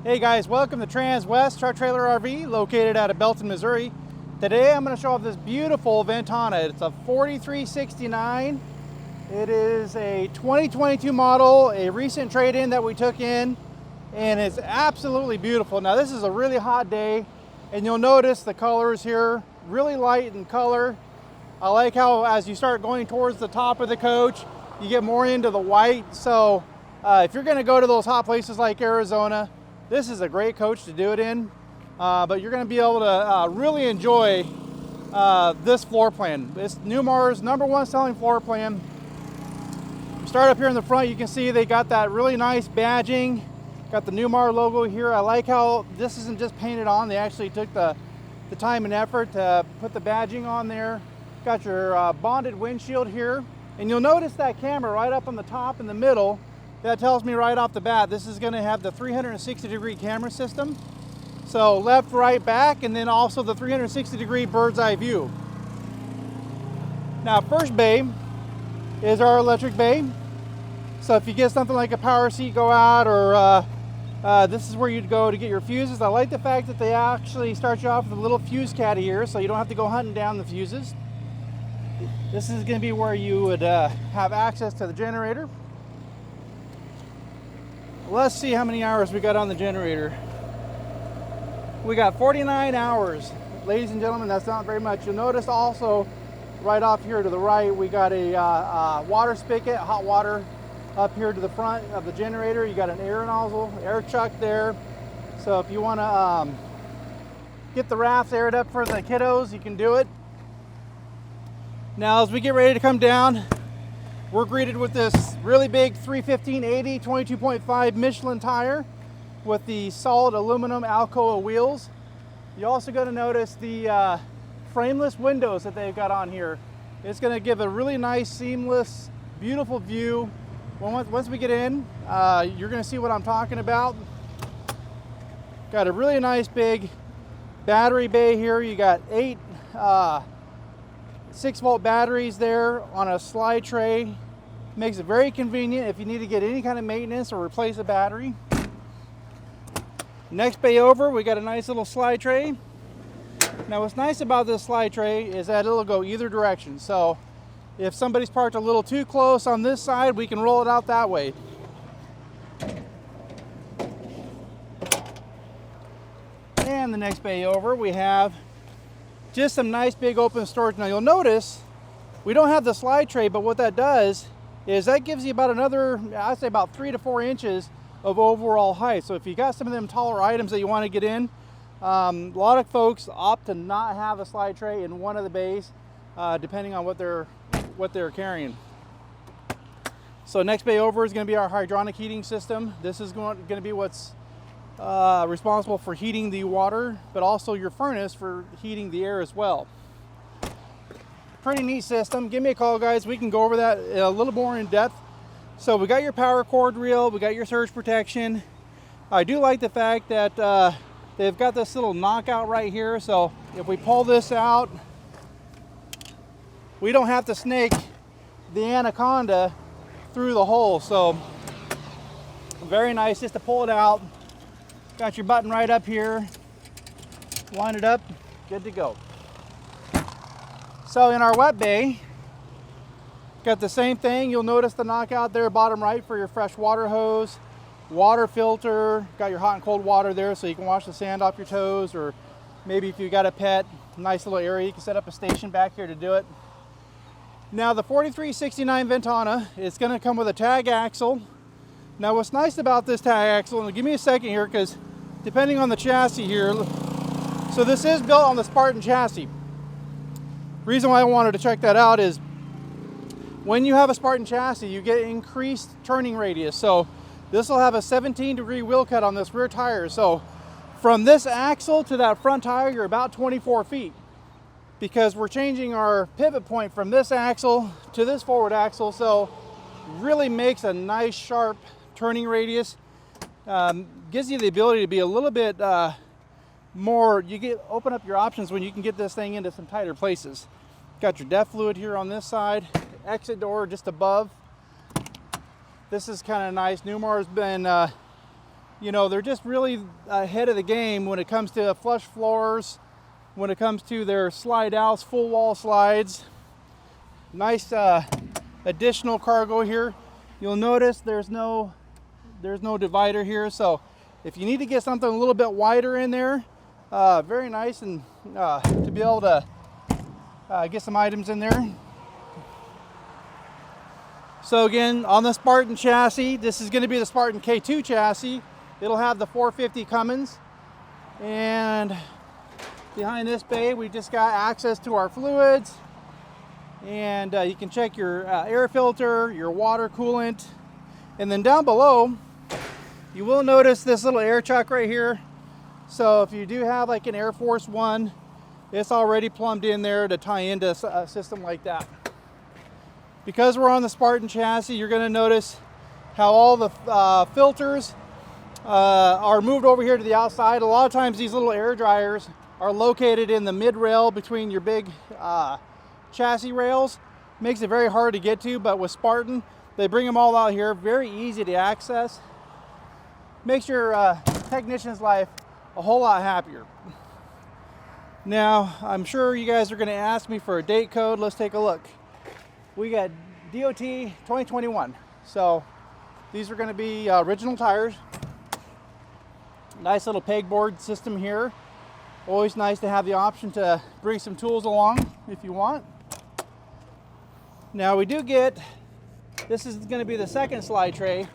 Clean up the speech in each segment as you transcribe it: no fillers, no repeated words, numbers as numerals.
Hey guys, welcome to Transwest Truck Trailer RV, located out of Belton, Missouri. Today I'm going to show off this beautiful Ventana. It's a 4369. It is a 2022 model, a recent trade-in that we took in, and it's absolutely beautiful. Now this is a really hot day, and you'll notice the colors here, really light in color. I like how as you start going towards the top of the coach, you get more into the white. So if you're going to go to those hot places like Arizona, this is a great coach to do it in, but you're going to be able to really enjoy this floor plan. It's Newmar's #1 selling floor plan. Start up here in the front, you can see they got that really nice badging, got the Newmar logo here. I like how this isn't just painted on, they actually took the time and effort to put the badging on there. Got your bonded windshield here, and you'll notice that camera right up on the top in the middle. That tells me right off the bat, this is going to have the 360-degree camera system. So left, right, back, and then also the 360-degree bird's eye view. Now, first bay is our electric bay. So if you get something like a power seat go out, or this is where you'd go to get your fuses. I like the fact that they actually start you off with a little fuse caddy here, so you don't have to go hunting down the fuses. This is going to be where you would have access to the generator. Let's see how many hours we got on the generator. We got 49 hours. Ladies and gentlemen, that's not very much. You'll notice also right off here to the right, we got a water spigot, hot water up here to the front of the generator. You got an air nozzle, air chuck there. So if you want to get the rafts aired up for the kiddos, you can do it. Now as we get ready to come down, we're greeted with this really big 315/80 22.5 Michelin tire with the solid aluminum Alcoa wheels. You also got to notice the frameless windows that they've got on here. It's going to give a really nice, seamless, beautiful view. Once we get in, you're going to see what I'm talking about. Got a really nice big battery bay here. You got 8 6-volt batteries there on a slide tray. Makes it very convenient if you need to get any kind of maintenance or replace a battery. Next bay over, we got a nice little slide tray. Now what's nice about this slide tray is that it'll go either direction. So if somebody's parked a little too close on this side, we can roll it out that way. And the next bay over, we have just some nice big open storage. Now you'll notice we don't have the slide tray, but what that does is that gives you about another, I'd say about 3 to 4 inches of overall height. So if you got some of them taller items that you want to get in, a lot of folks opt to not have a slide tray in one of the bays, depending on what they're carrying. So next bay over is going to be our hydronic heating system. This is going to be what's responsible for heating the water, but also your furnace for heating the air as well. Pretty neat system. Give me a call, guys. We can go over that a little more in depth. So we got your power cord reel, we got your surge protection. I do like the fact that they've got this little knockout right here. So if we pull this out, we don't have to snake the Anaconda through the hole. So very nice just to pull it out. Got your button right up here, line it up, good to go. So in our wet bay, got the same thing. You'll notice the knockout there, bottom right, for your fresh water hose, water filter, got your hot and cold water there so you can wash the sand off your toes, or maybe if you got a pet, nice little area, you can set up a station back here to do it. Now the 4369 Ventana is going to come with a tag axle. Now what's nice about this tag axle, and give me a second here because depending on the chassis here, so this is built on the Spartan chassis. Reason why I wanted to check that out is when you have a Spartan chassis, you get increased turning radius. So this will have a 17-degree wheel cut on this rear tire. So from this axle to that front tire, you're about 24 feet because we're changing our pivot point from this axle to this forward axle. So really makes a nice sharp turning radius. Gives you the ability to be a little bit more, open up your options when you can get this thing into some tighter places. Got your DEF fluid here on this side, exit door just above. This is kind of nice. Newmar's been you know, they're just really ahead of the game when it comes to flush floors, when it comes to their slide outs, full wall slides. Nice additional cargo here. You'll notice there's no divider here, so if you need to get something a little bit wider in there, very nice, and to be able to get some items in there. So again, on the Spartan chassis, this is going to be the Spartan K2 chassis. It'll have the 450 Cummins, and behind this bay we just got access to our fluids, and you can check your air filter, your water coolant, and then down below you will notice this little air chuck right here. So if you do have like an Air Force One, it's already plumbed in there to tie into a system like that. Because we're on the Spartan chassis, you're going to notice how all the filters are moved over here to the outside. A lot of times these little air dryers are located in the mid rail between your big chassis rails. Makes it very hard to get to, but with Spartan, they bring them all out here. Very easy to access. Makes your technician's life a whole lot happier. Now, I'm sure you guys are going to ask me for a date code. Let's take a look. We got DOT 2021. So these are going to be original tires. Nice little pegboard system here. Always nice to have the option to bring some tools along if you want. Now we do get, this is going to be the second slide tray.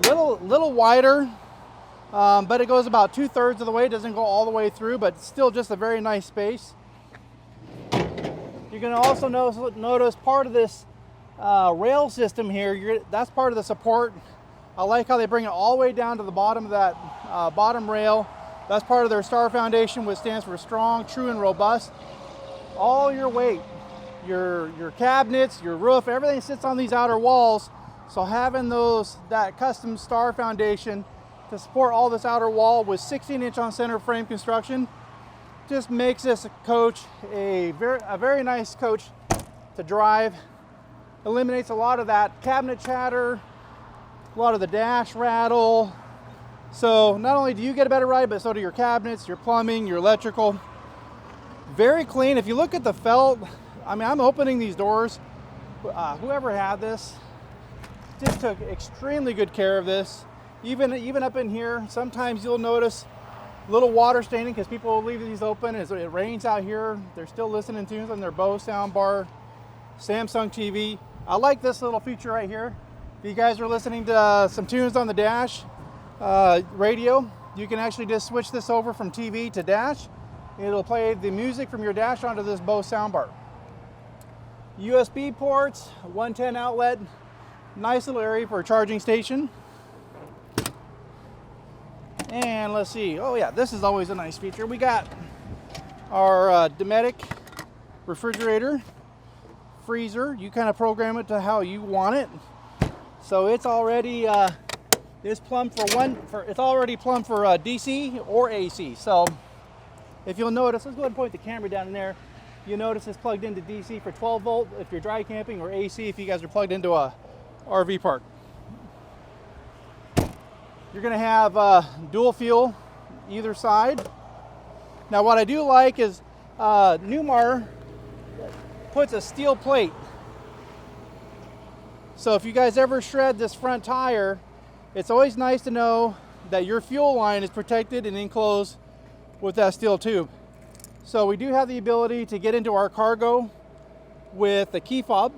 Little wider, but it goes about 2/3 of the way. It doesn't go all the way through, but still just a very nice space. You're going to also notice part of this rail system here. That's part of the support. I like how they bring it all the way down to the bottom of that bottom rail. That's part of their STAR foundation, which stands for strong, true, and robust. All your weight, your cabinets, your roof, everything sits on these outer walls. So having that custom STAR foundation to support all this outer wall with 16-inch on center frame construction just makes this coach a very nice coach to drive. Eliminates a lot of that cabinet chatter, a lot of the dash rattle. So not only do you get a better ride, but so do your cabinets, your plumbing, your electrical. Very clean. If you look at the felt, I mean, I'm opening these doors. Whoever had this just took extremely good care of this. Even up in here, sometimes you'll notice little water staining because people will leave these open as it rains out here. They're still listening to tunes on their Bose soundbar, Samsung TV. I like this little feature right here. If you guys are listening to some tunes on the dash radio, you can actually just switch this over from TV to dash. It'll play the music from your dash onto this Bose soundbar. USB ports, 110 outlet, nice little area for a charging station. And let's see, oh yeah, this is always a nice feature. We got our Dometic refrigerator, freezer. You kind of program it to how you want it. So it's already it's already plumbed for DC or AC. So if you'll notice, let's go ahead and point the camera down in there. You'll notice it's plugged into DC for 12 volt if you're dry camping, or AC if you guys are plugged into a RV park. You're going to have dual fuel either side. Now what I do like is Newmar puts a steel plate. So if you guys ever shred this front tire, it's always nice to know that your fuel line is protected and enclosed with that steel tube. So we do have the ability to get into our cargo with the key fob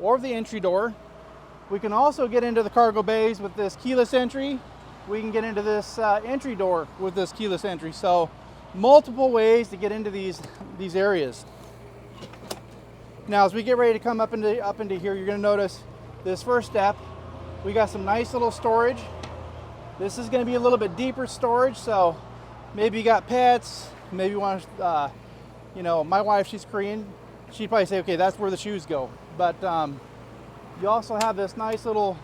or the entry door. We can also get into the cargo bays with this keyless entry. We can get into this entry door with this keyless entry. So multiple ways to get into these areas. Now as we get ready to come up into here, you're going to notice this first step. We got some nice little storage. This is going to be a little bit deeper storage, so maybe you got pets, maybe you want to, you know, my wife, she's Korean. She'd probably say, okay, that's where the shoes go. But you also have this nice little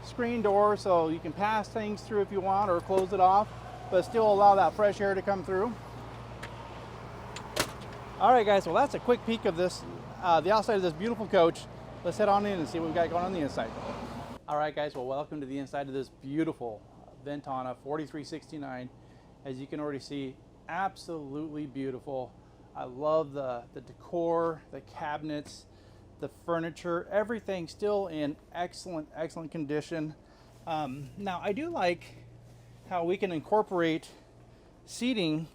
screen door, so you can pass things through if you want, or close it off, but still allow that fresh air to come through. All right, guys, well, that's a quick peek of this, the outside of this beautiful coach. Let's head on in and see what we got going on the inside. All right, guys, well, welcome to the inside of this beautiful Ventana 4369. As you can already see, absolutely beautiful. I love the decor, the cabinets, the furniture, everything still in excellent condition. Now I do like how we can incorporate seating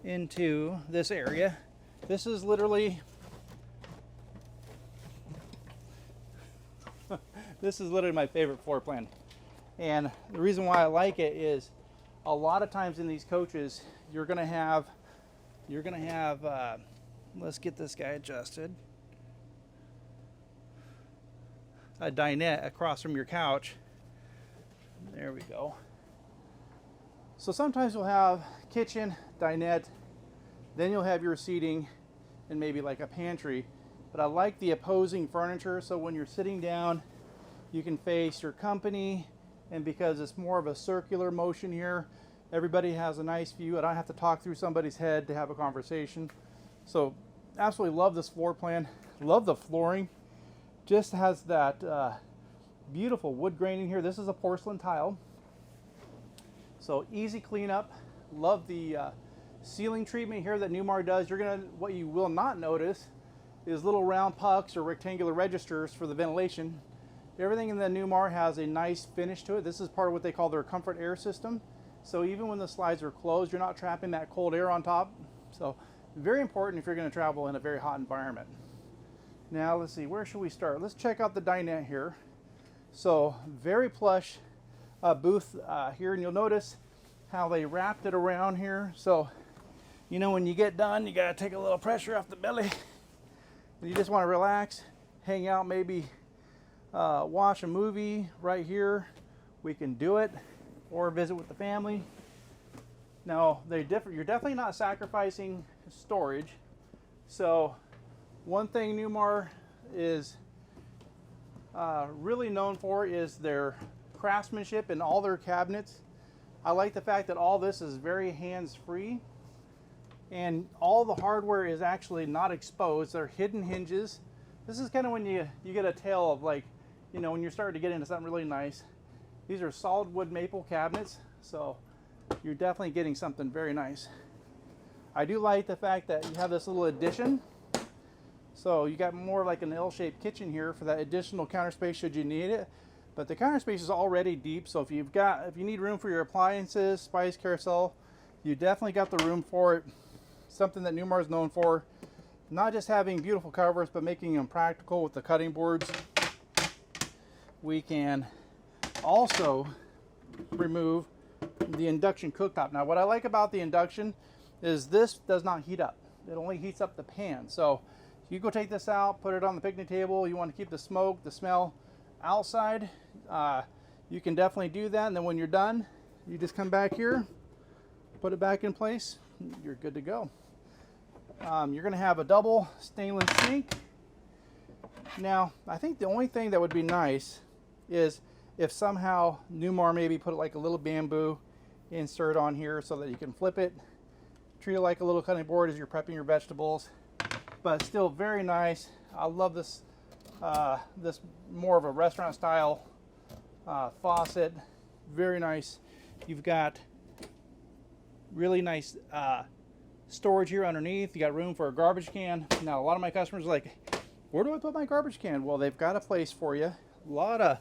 into this area. This is literally this is literally my favorite floor plan. And the reason why I like it is a lot of times in these coaches, you're gonna have let's get this guy adjusted, a dinette across from your couch. There we go. So sometimes you'll have kitchen, dinette, then you'll have your seating and maybe like a pantry. But I like the opposing furniture, so when you're sitting down, you can face your company, and because it's more of a circular motion here, everybody has a nice view. I don't have to talk through somebody's head to have a conversation. So absolutely love this floor plan. Love the flooring. Just has that beautiful wood grain in here. This is a porcelain tile, so easy cleanup. Love the ceiling treatment here that Newmar does. What you will not notice is little round pucks or rectangular registers for the ventilation. Everything in the Newmar has a nice finish to it. This is part of what they call their comfort air system. So even when the slides are closed, you're not trapping that cold air on top. So very important if you're going to travel in a very hot environment. Now let's see, where should we start? Let's check out the dinette here. So very plush booth here, and you'll notice how they wrapped it around here. So you know, when you get done, you got to take a little pressure off the belly. You just want to relax, hang out, maybe watch a movie right here. We can do it, or visit with the family. Now you're definitely not sacrificing storage. So one thing Newmar is really known for is their craftsmanship in all their cabinets. I like the fact that all this is very hands-free, and all the hardware is actually not exposed. They're hidden hinges. This is kind of when you get a tale of, like, you know, when you're starting to get into something really nice. These are solid wood maple cabinets, so you're definitely getting something very nice. I do like the fact that you have this little addition. So you got more like an L-shaped kitchen here for that additional counter space should you need it. But the counter space is already deep, so if you need room for your appliances, spice carousel, you definitely got the room for it. Something that Newmar is known for, not just having beautiful covers, but making them practical with the cutting boards. We can also remove the induction cooktop. Now what I like about the induction is this does not heat up. It only heats up the pan. So you go take this out, put it on the picnic table. You want to keep the smoke, the smell outside. You can definitely do that. And then when you're done, you just come back here, put it back in place. You're good to go. You're going to have a double stainless sink. Now, I think the only thing that would be nice is if somehow Newmar maybe put like a little bamboo insert on here so that you can flip it, treat it like a little cutting board as you're prepping your vegetables. But still very nice. I love this this more of a restaurant style faucet. Very nice. You've got really nice storage here underneath. You got room for a garbage can. Now a lot of my customers are like, where do I put my garbage can? Well, they've got a place for you. A lot of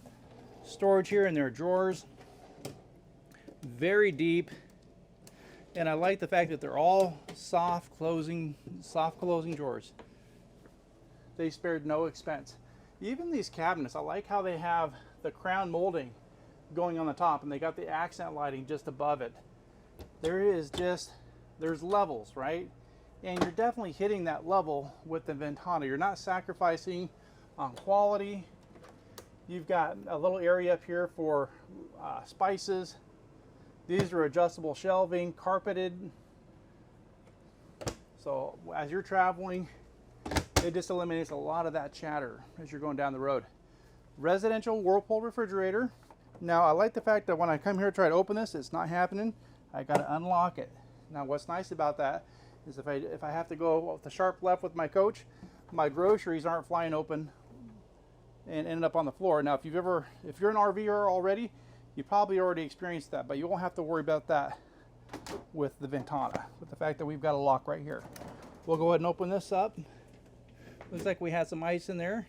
storage here in their drawers. Very deep. And I like the fact that they're all soft closing drawers. They spared no expense. Even these cabinets, I like how they have the crown molding going on the top, and they got the accent lighting just above it. There's levels, right? And you're definitely hitting that level with the Ventana. You're not sacrificing on quality. You've got a little area up here for spices. These are adjustable shelving, carpeted. So as you're traveling, it just eliminates a lot of that chatter as you're going down the road. Residential Whirlpool refrigerator. Now I like the fact that when I come here to try to open this, it's not happening. I got to unlock it. Now what's nice about that is if I have to go with the sharp left with my coach, my groceries aren't flying open and ended up on the floor. Now if you're an RVer already, You probably already experienced that, but you won't have to worry about that with the Ventana, with the fact that we've got a lock right here. We'll go ahead and open this up. Looks like we had some ice in there.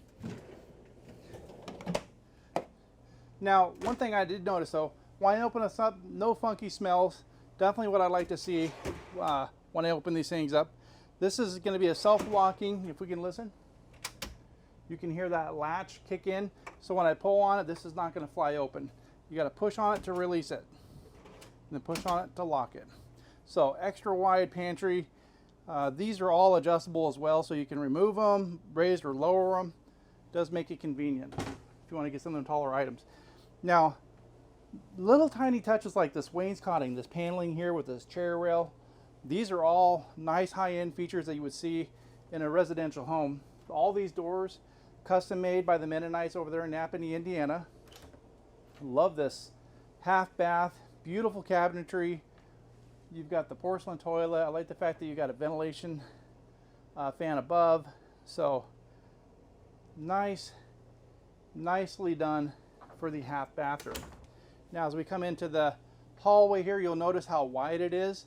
Now, one thing I did notice though, when I open this up, no funky smells. Definitely what I like to see when I open these things up. This is going to be a self-locking, if we can listen. You can hear that latch kick in. So when I pull on it, this is not going to fly open. You got to push on it to release it, and then push on it to lock it. So extra wide pantry. These are all adjustable as well, so you can remove them, raise or lower them. Does make it convenient if you want to get some of them taller items. Now, little tiny touches like this wainscoting, this paneling here with this chair rail, these are all nice high-end features that you would see in a residential home. All these doors, custom made by the Mennonites over there in Napanee, Indiana. Love this half bath, beautiful cabinetry. You've got the porcelain toilet. I like the fact that you got a ventilation fan above. So nicely done for the half bathroom. Now as we come into the hallway here, you'll notice how wide it is.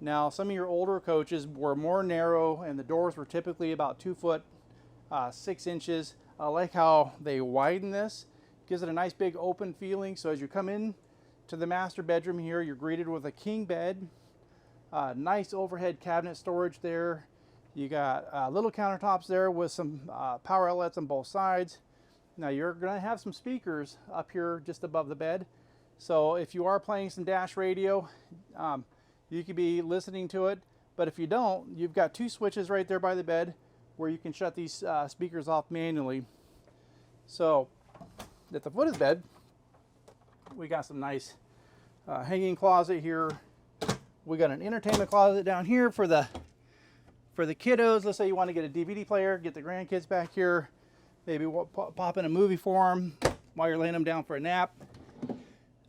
Now some of your older coaches were more narrow and the doors were typically about 2 foot 6 inches. I like how they widen this. Gives it a nice big open feeling. So as you come in to the master bedroom here, you're greeted with a king bed. Nice overhead cabinet storage there. You got little countertops there with some power outlets on both sides. Now you're going to have some speakers up here just above the bed. So if you are playing some dash radio, you could be listening to it. But if you don't, you've got 2 switches right there by the bed where you can shut these speakers off manually. So at the foot of the bed, we got some nice hanging closet here. We got an entertainment closet down here for the kiddos. Let's say you want to get a DVD player, get the grandkids back here, maybe pop in a movie for them while you're laying them down for a nap.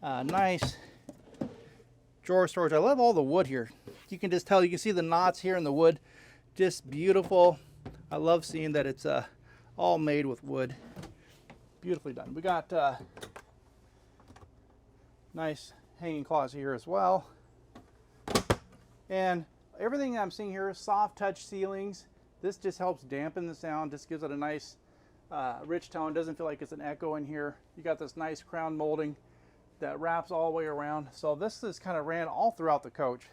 Nice drawer storage. I love all the wood here. You can just tell, you can see the knots here in the wood. Just beautiful. I love seeing that it's all made with wood. Beautifully done. We got nice hanging closet here as well. And everything I'm seeing here is soft touch ceilings. This just helps dampen the sound. Just gives it a nice rich tone. Doesn't feel like it's an echo in here. You got this nice crown molding that wraps all the way around. So this is kind of ran all throughout the coach.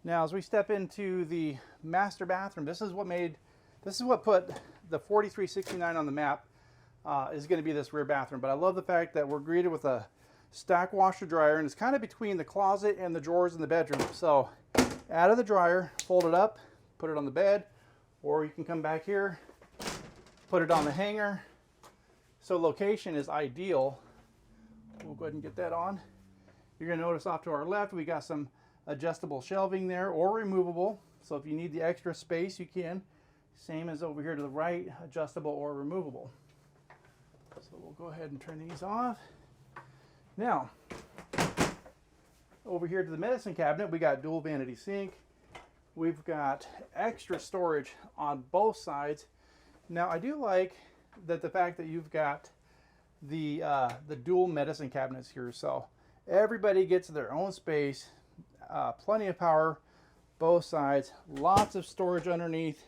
Now as we step into the master bathroom, this is what put the 4369 on the map. Is going to be this rear bathroom. But I love the fact that we're greeted with a stack washer dryer, and it's kind of between the closet and the drawers in the bedroom. So out of the dryer, fold it up, put it on the bed, or you can come back here, put it on the hanger. So location is ideal. We'll go ahead and get that on. You're going to notice off to our left we got some adjustable shelving there, or removable. So if you need the extra space, you can. Same as over here to the right, adjustable or removable. So we'll go ahead and turn these off. Now, over here to the medicine cabinet, we got dual vanity sink. We've got extra storage on both sides. Now, I do like that the fact that you've got the dual medicine cabinets here. So everybody gets their own space, plenty of power, both sides, lots of storage underneath.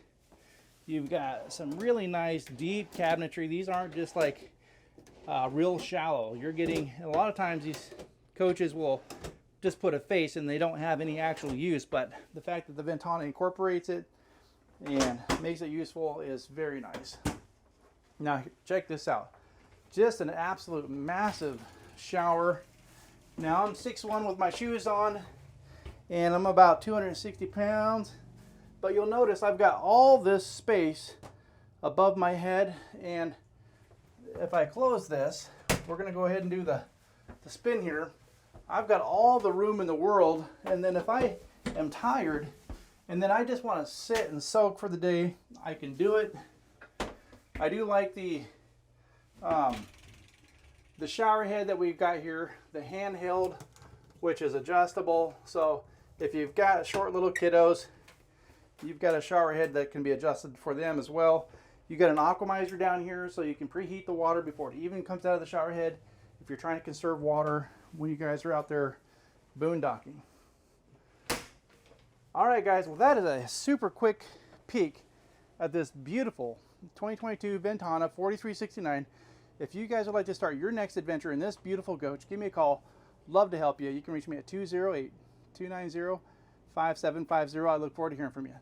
You've got some really nice deep cabinetry. These aren't just like real shallow. You're getting, a lot of times these coaches will just put a face and they don't have any actual use, but the fact that the Ventana incorporates it and makes it useful is very nice. Now check this out. Just an absolute massive shower. Now I'm 6'1" with my shoes on and I'm about 260 pounds. But you'll notice I've got all this space above my head, and if I close this, we're going to go ahead and do the spin here. I've got all the room in the world, and then if I am tired and then I just want to sit and soak for the day, I can do it. I do like the shower head that we've got here, the handheld, which is adjustable. So if you've got short little kiddos, you've got a shower head that can be adjusted for them as well. You got an aquamizer down here so you can preheat the water before it even comes out of the shower head. if you're trying to conserve water when you guys are out there boondocking. All right, guys, well, that is a super quick peek at this beautiful 2022 Ventana 4369. If you guys would like to start your next adventure in this beautiful coach, give me a call. Love to help you. You can reach me at 208-290-5750. I look forward to hearing from you.